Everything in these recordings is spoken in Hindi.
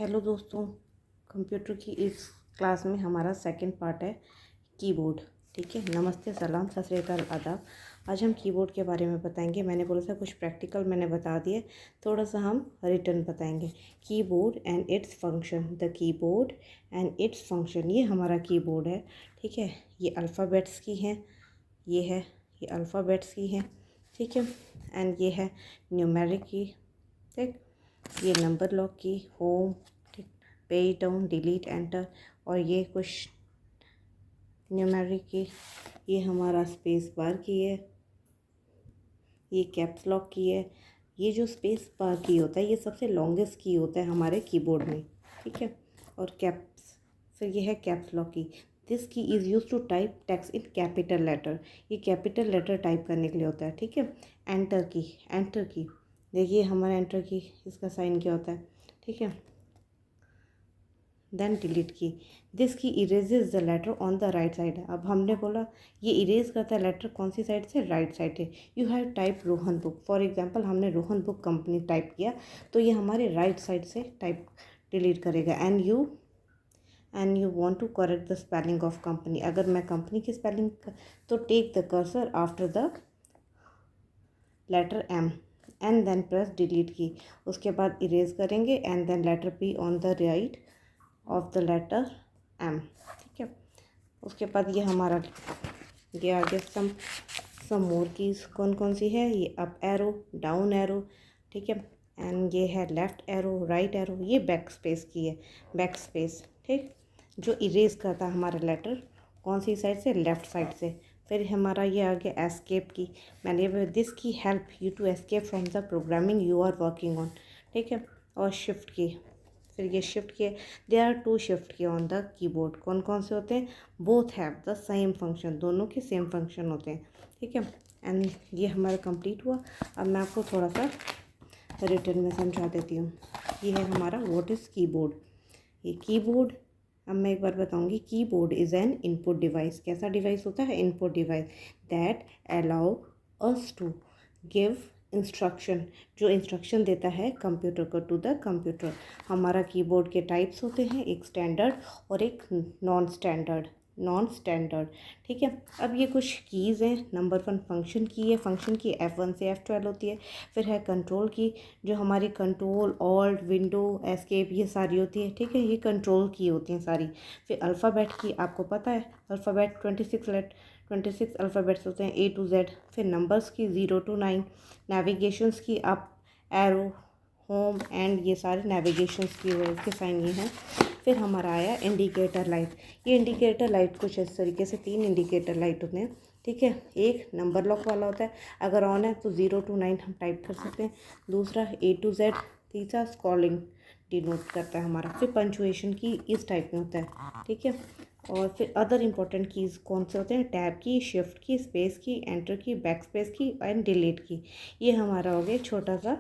हेलो दोस्तों, कंप्यूटर की इस क्लास में हमारा सेकंड पार्ट है कीबोर्ड। ठीक है, नमस्ते, सलाम, सत श्री अकाल, आदाब। आज हम कीबोर्ड के बारे में बताएंगे। मैंने बोला था कुछ प्रैक्टिकल मैंने बता दिए, थोड़ा सा हम रिटर्न बताएंगे। Keyboard and its function. The keyboard and its function, ये हमारा कीबोर्ड है। ठीक है, ये अल्फ़ाबेट्स की है, ये अल्फ़ाबेट्स की है। ठीक है, एंड ये है न्यूमेरिक की। ठीक, ये नंबर लॉक की, होम, ठीक, पेज डाउन, डिलीट, एंटर। और ये कुछ न्यूमेरिक की, ये हमारा स्पेस बार की है, ये कैप्स लॉक की है। ये जो स्पेस बार की होता है ये सबसे लॉन्गेस्ट की होता है हमारे कीबोर्ड में। ठीक है, और कैप्स, फिर ये है caps lock key. This key is use to type text in capital letter. ये कैपिटल लेटर टाइप करने के लिए होता है। ठीक है, एंटर की देखिए हमारा एंटर की, इसका साइन क्या होता है। ठीक है, देन डिलीट की। This key erases the letter on the right side. अब हमने बोला ये इरेज करता है लेटर कौन सी साइड से, राइट साइड से। You have type Rohan book, for example हमने रोहन बुक कंपनी टाइप किया तो ये हमारे राइट साइड से टाइप डिलीट करेगा। And you want to correct the spelling of company. अगर मैं कंपनी की स्पेलिंग तो take the cursor after the letter M and then press delete key. उसके बाद इरेज करेंगे and then letter P on the right of the letter M. ठीक है, उसके बाद ये हमारा ये आ गया सम मोर कीज़। कौन कौन सी है, ये अप एरो, डाउन एरो। ठीक है, एंड ये है लेफ़्ट एरो, राइट एरो। ये बैक स्पेस की है, बैक स्पेस। ठीक, जो इरेज करता है हमारा लेटर कौन सी साइड से, लेफ़्ट साइड से। फिर हमारा ये आ गया एस्केप की। मैंने this key help you to escape from the programming you are working on. ठीक है, और शिफ्ट की, फिर ये शिफ्ट किए। There are two shift key on the keyboard. कौन कौन से होते हैं, both have the same function, दोनों के सेम फंक्शन होते हैं। ठीक है, एंड ये हमारा कंप्लीट हुआ। अब मैं आपको थोड़ा सा रिटर्न में समझा देती हूँ। ये है हमारा व्हाट इज़ कीबोर्ड। ये कीबोर्ड, अब मैं एक बार बताऊंगी। Keyboard is an input device. कैसा डिवाइस होता है, input device that allow us to give instruction, जो इंस्ट्रक्शन देता है कंप्यूटर को, टू द कंप्यूटर। हमारा कीबोर्ड के टाइप्स होते हैं, एक स्टैंडर्ड और एक नॉन स्टैंडर्ड। ठीक है, अब ये कुछ कीज़ हैं। नंबर 1 फंक्शन की है, फंक्शन की F1 से F12 होती है। फिर है कंट्रोल की, जो हमारी कंट्रोल, ऑल्ट, विंडो, एस्केप, ये सारी होती है। ठीक है, ये कंट्रोल की होती हैं सारी। फिर अल्फ़ाबेट की, आपको पता है अल्फ़ाबेट 26 अल्फ़ाबेट्स होते हैं, A to Z। फिर नंबर्स की 0 to 9। नेविगेशंस की अप एरो, होम, एंड ये सारे नेविगेशंस की हुए, इसके साइन ये हैं। फिर हमारा आया इंडिकेटर लाइट। ये इंडिकेटर लाइट कुछ इस तरीके से 3 इंडिकेटर लाइट होते हैं। ठीक है, एक नंबर लॉक वाला होता है, अगर ऑन है तो 0 to 9 हम टाइप कर सकते हैं। दूसरा A to Z। तीसरा स्क्रॉलिंग डिनोट करता है हमारा। फिर पंचुएशन की इस टाइप में होता है। ठीक है, और फिर अदर इंपॉर्टेंट कीज़ कौन से होते हैं, टैब की, शिफ्ट की, स्पेस की, एंटर की, बैक स्पेस की, एंड डिलीट की। ये हमारा हो गया छोटा सा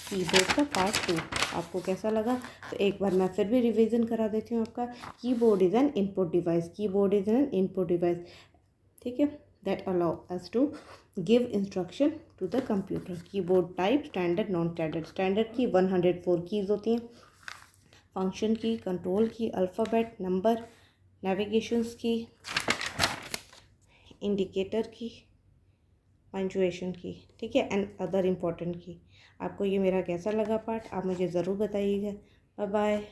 कीबोर्ड का पार्ट 2। आपको कैसा लगा, तो एक बार मैं फिर भी रिवीजन करा देती हूँ आपका। Keyboard is an input device. Keyboard is an input device, ठीक है, that allow us to give instruction to the computer. Keyboard type standard, non standard. Standard की 104 कीज़ होती हैं। Function key, control key, alphabet, number, navigations key, indicator key, punctuation key. ठीक है, एंड अदर इम्पोर्टेंट की। आपको ये मेरा कैसा लगा पार्ट, आप मुझे ज़रूर बताइएगा। Bye bye.